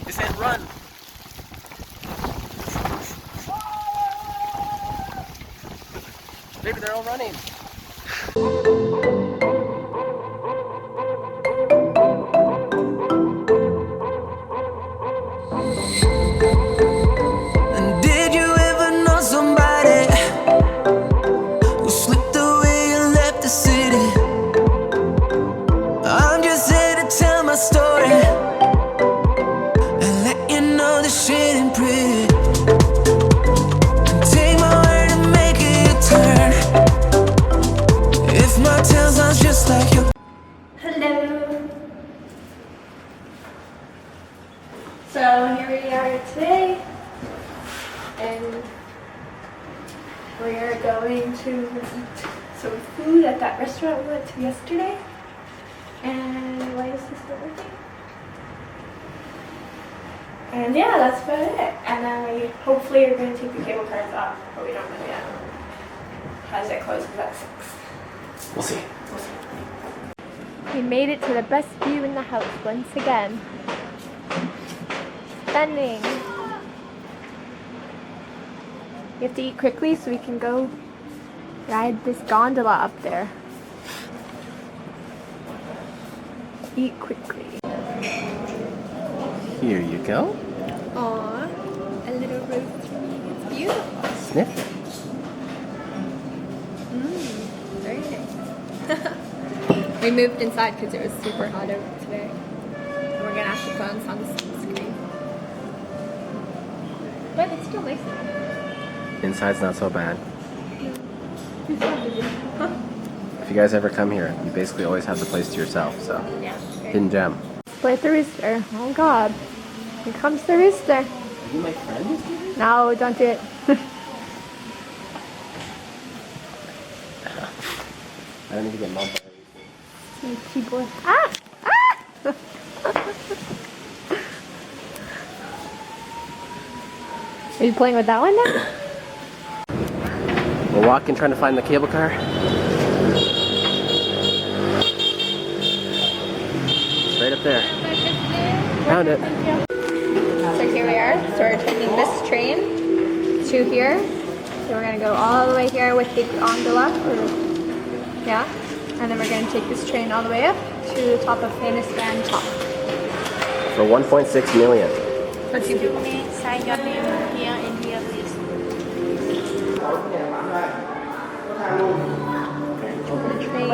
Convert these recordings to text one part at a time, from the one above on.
They said run. Maybe they're all running. Did you ever know somebody who slipped away and left the city? I'm just here to tell my story and let you know this shit ain't pretty. Take my word and make it turn. If my tale sounds just like you. Hello. So here we are today, and we are going to eat some food at that restaurant we went to yesterday. And why is this not working? And yeah, that's about it. And I hopefully are going to take the cable cars off, but we don't know yet. As it closes at 6. We'll see. We made it to the best view in the house once again. Stunning. We have to eat quickly so we can go ride this gondola up there. Eat quickly. Here you go. Aww, a little rose for me. It's beautiful. Sniff it. Very nice. We moved inside because it was super hot out today. And we're gonna have to put on sunscreen. But it's still nice. Inside's not so bad. If you guys ever come here, you basically always have the place to yourself, so. Yeah. Hidden gem. Play the rooster. Oh god. Here comes the rooster. Are you my friend? No, don't do it. I don't need to get mugged. Sneaky boy. Ah! Ah! Are you playing with that one now? We're walking, trying to find the cable car. It's right up there. Found it. So here we are. So we're taking this train to here. So we're gonna go all the way here with the gondola. Yeah. And then we're gonna take this train all the way up to the top of Fanisipan top. For 1.6 million. Let's do Sign your name here in here, please. the train.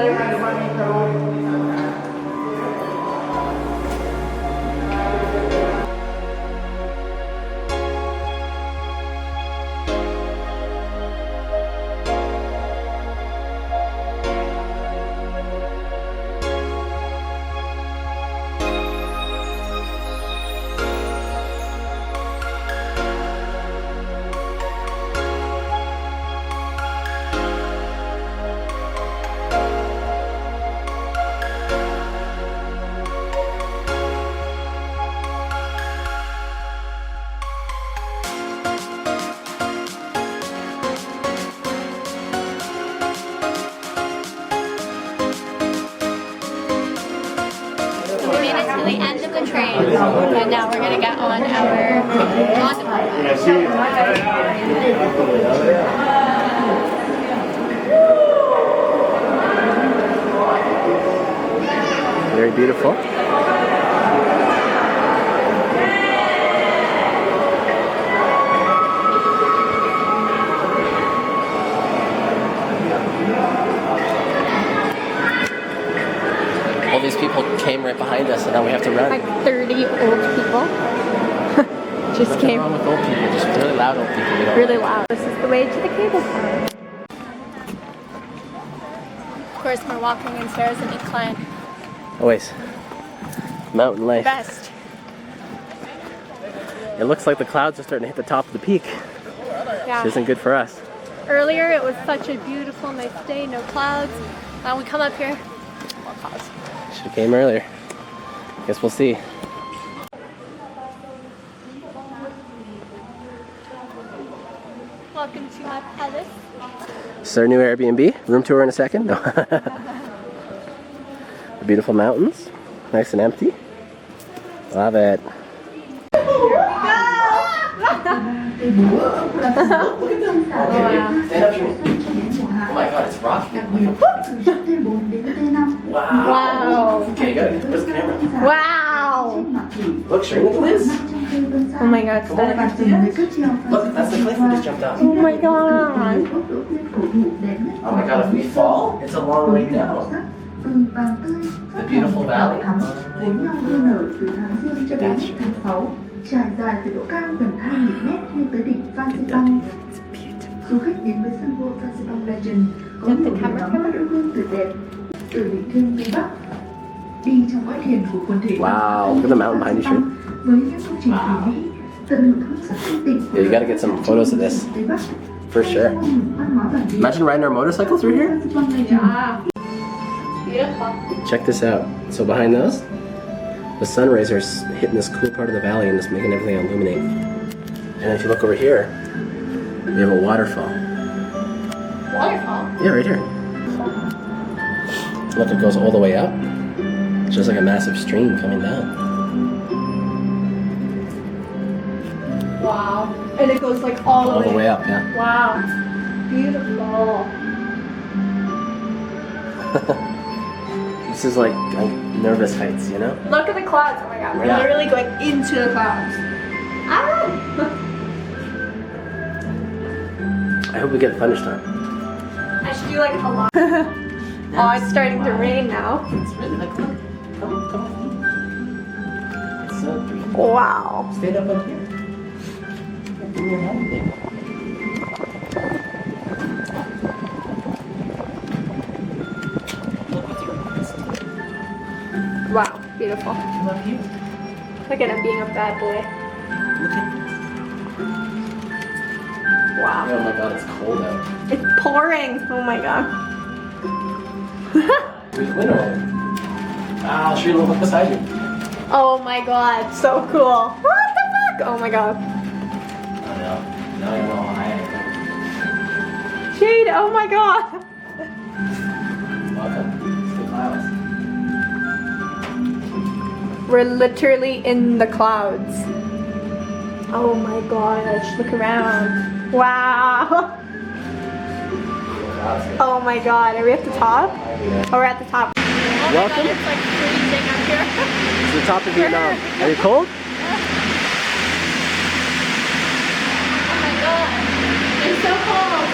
We made it to the end of the train, and now we're gonna get on our gondola. Very beautiful. All these people came right behind us, and now we have to run. Like 30 old people just What's came. wrong with old people? Just really loud old people. We don't Really like. loud. This is the way to the cable car. Of course, we're walking in Sarah's an incline. Always. Mountain life. Best. It looks like the clouds are starting to hit the top of the peak. Yeah. Which isn't good for us. Earlier, it was such a beautiful, nice day, no clouds. Now we come up here, more clouds. Should have came earlier. Guess we'll see. Welcome to my palace. This is our new Airbnb. Room tour in a second. No. The beautiful mountains. Nice and empty. Love it. Stand up, Shireen. Oh my god, it's rocking. Wow. Okay, good. Where's the camera? Wow. Look, Shireen, look at this. Oh my god, Look, that's the cliff we just jumped out. Oh my god. Oh my god, if we fall, it's a long way down. The beautiful valley. Trải dài từ độ cao gần 2.000 mét lên tới đỉnh Fansipan. Du khách đến với sân vua Fansipan Legend có nhiều điểm ngắm bắt đối hương tuyệt đẹp từ đỉnh thiên phía bắc đi trong cõi thiền của quần thể. Wow, look at the mountain behind you, Shireen. Với những công trình thủy mỹ tận hưởng hương sắc thanh tịnh. Yeah, you gotta get some photos of this. For sure. Imagine riding our motorcycle through here. Yeah. Beautiful. Check this out. So behind those, the sun rays are hitting this cool part of the valley and just making everything illuminate. And if you look over here, we have a waterfall. Waterfall? Yeah, right here. Look, it goes all the way up. It's just like a massive stream coming down. Wow. And it goes like all the way up, yeah. Wow. Beautiful. This is like nervous heights, you know? Look at the clouds. Oh my god. We're Yeah. literally going into the clouds. Ah! I hope we get a thunderstorm. I should do like a lot. Oh, it's starting to rain now. It's really like, look, come on. It's so pretty. Wow. Stand up here. Give me your hand, baby. Look with your eyes. Wow. Beautiful. Come up here. Look at him being a bad boy. Look at this. Wow. Oh my god, it's cold out. It's pouring. Oh my god. There's a window over. Ah, Shireen, look beside you. Oh my god. So cool. What the fuck? Oh my god. I know. Now you know how high I am. Jade. Oh my god. Welcome to the clouds. We're literally in the clouds. Oh my gosh. Look around. Wow. Oh my god. Are we at the top? Oh, we're at the top. Oh my Welcome. god, it's like freezing up here. It's the top of Vietnam. Are you cold? Oh my god. It's so cold.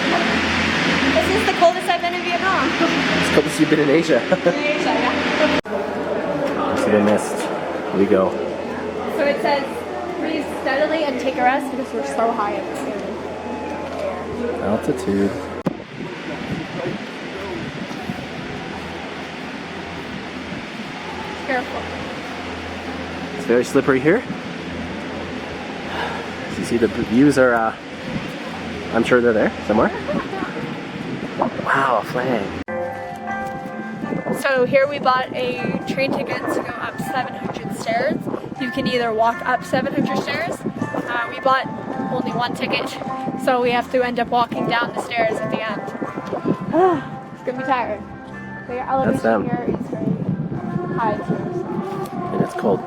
This is the coldest I've been in Vietnam. It's cold as you've been in Asia. Asia, yeah. See the mist. Here we go. So it says, breathe steadily and take a rest because we're so high in the air. Altitude. Careful. It's very slippery here. As you see, the views are, I'm sure they're there somewhere. Wow, a flag. So here we bought a train ticket to go up 700 stairs. You can either walk up 700 stairs. We bought only one ticket, so we have to end up walking down the stairs at the end. It's gonna be tired. The elevation them. here is very high too. And it's cold.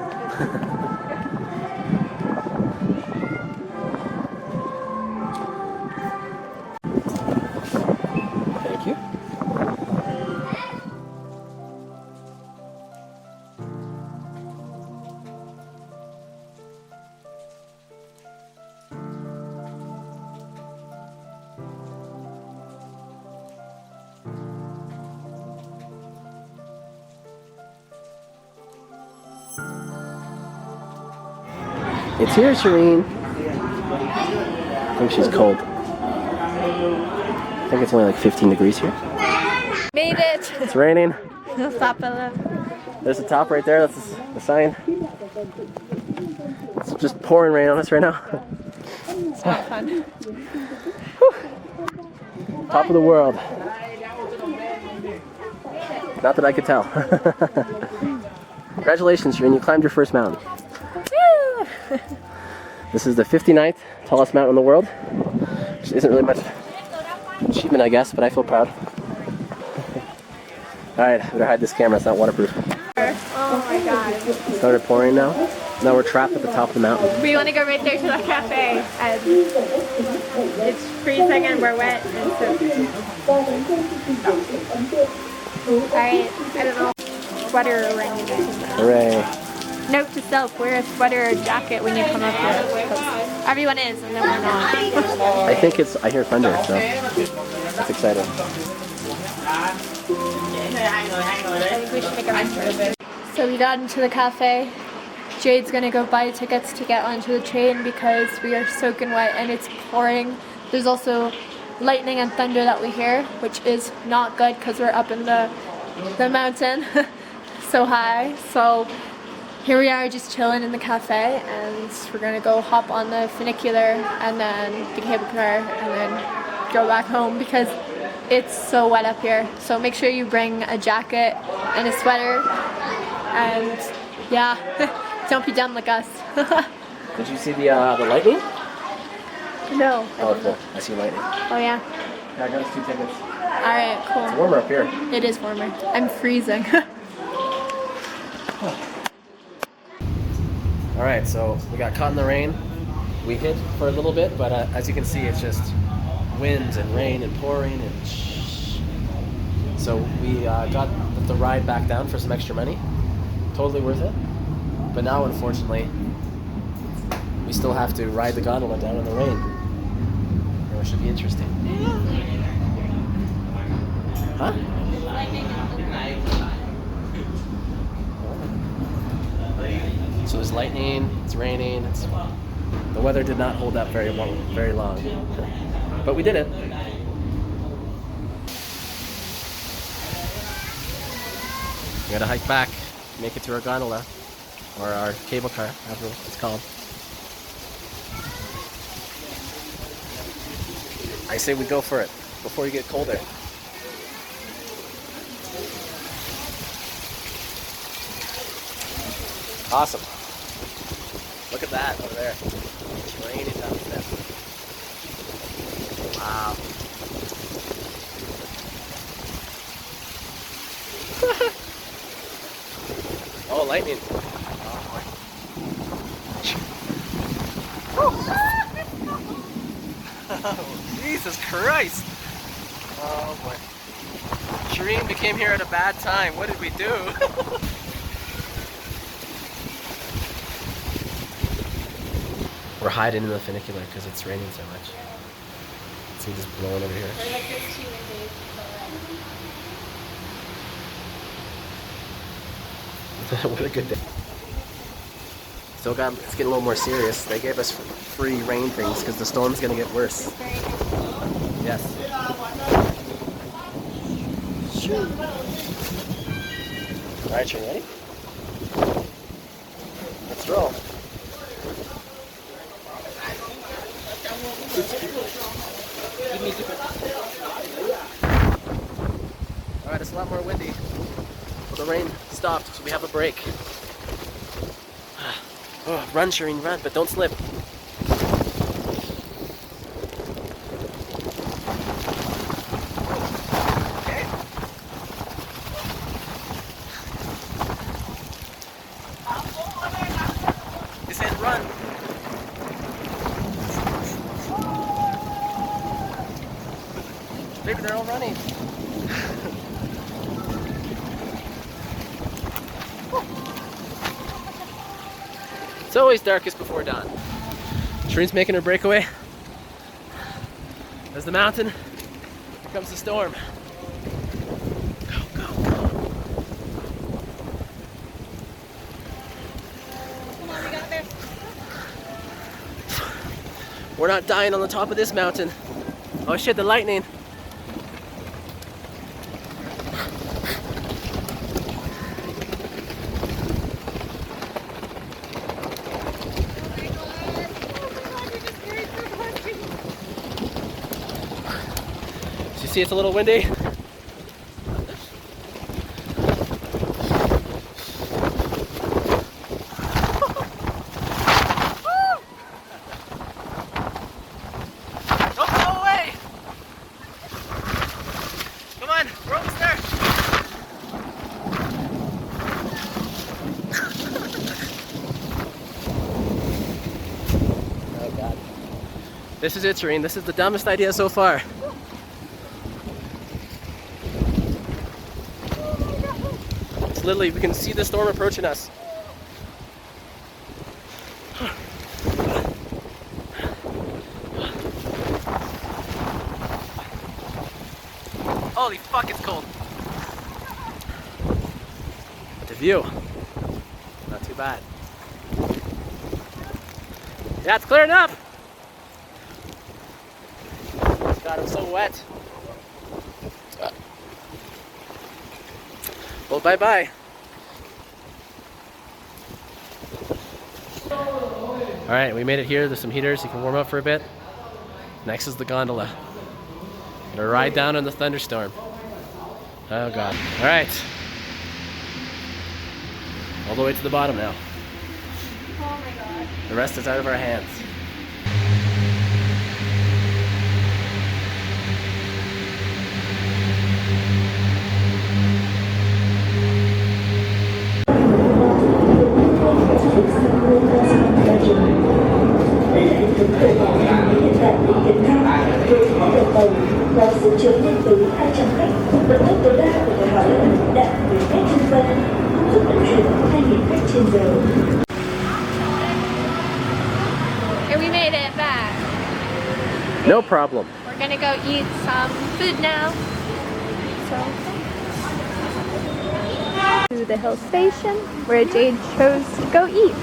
Thank you. It's here, Shireen. I think she's cold. I think it's only like 15 degrees here. Made it! It's raining. Stop it. There's the top right there. That's the sign. It's just pouring rain on us right now. It's not fun. Top of the world. Not that I could tell. Congratulations, Shireen. You climbed your first mountain. This is the 59th tallest mountain in the world, which isn't really much achievement, I guess, but I feel proud. Alright, I better hide this camera, it's not waterproof. Oh my god. It started pouring now. Now we're trapped at the top of the mountain. We want to go right there to the cafe, and it's freezing and we're wet and so. Alright, I don't know. Sweater or rain jacket. Hooray. Note to self, wear a sweater or jacket when you come up here. Because everyone is and then we're not. I think I hear thunder, so that's exciting. I think we should make a run for it. So we got into the cafe. Jade's gonna go buy tickets to get onto the train because we are soaking wet and it's pouring. There's also lightning and thunder that we hear, which is not good because we're up in the mountain so high. So here we are just chilling in the cafe, and we're gonna go hop on the funicular and then the cable car and then go back home because it's so wet up here. So make sure you bring a jacket and a sweater, and yeah, don't be dumb like us. Did you see the lightning? No. Oh, cool. I see lightning. Oh yeah. Yeah, I got us 2 tickets. Alright, It's cool. warmer up here. It is warmer. I'm freezing. Alright, so we got caught in the rain. We hid for a little bit, but as you can see, it's just wind and rain and pouring and so we got the ride back down for some extra money. Totally worth it. But now, unfortunately, we still have to ride the gondola down in the rain. It should be interesting. Huh? So there's lightning, it's raining, the weather did not hold up very long. But we did it. We gotta hike back, make it to our gondola, or our cable car, however it's called. I say we go for it before you get colder. Awesome. Look at that over there. It's raining down the steps. Wow. Oh, lightning. Oh, Jesus Christ. Oh boy. Shireen, we came here at a bad time. What did we do? We're hiding in the funicular because it's raining so much. See this blowing over here. What a good day. Still got, it's getting a little more serious. They gave us free rain things because the storm's gonna get worse. Yes. Alright, you ready? Let's roll. Alright, it's a lot more windy. The rain stopped, so we have a break. Oh, run, Shireen, run, but don't slip. Okay. He said run. Maybe they're all running. It's always darkest before dawn. Shireen's making her breakaway. There's the mountain. Here comes the storm. Go, go, go. Come on, we got this. We're not dying on the top of this mountain. Oh shit, the lightning. See, it's a little windy. Don't go away! Come on, we're almost there. This is it, Shireen. This is the dumbest idea so far. It's literally, we can see the storm approaching us. Holy fuck, it's cold. The view, not too bad. Yeah, it's clearing up. God, I'm so wet. Well, bye-bye. All right, we made it here. There's some heaters. You can warm up for a bit. Next is the gondola. Gonna ride down in the thunderstorm. Oh God. All right. All the way to the bottom now. Oh my god. The rest is out of our hands. Và sự trưởng lên từ 200 khách, vận tốc tối đa của tàu hỏa đạt 10 mét trên giây, công suất vận chuyển 2.000 khách trên giờ. And we made it back. No problem. We're gonna go eat some food now. So, to the hill station where Jade chose to go eat.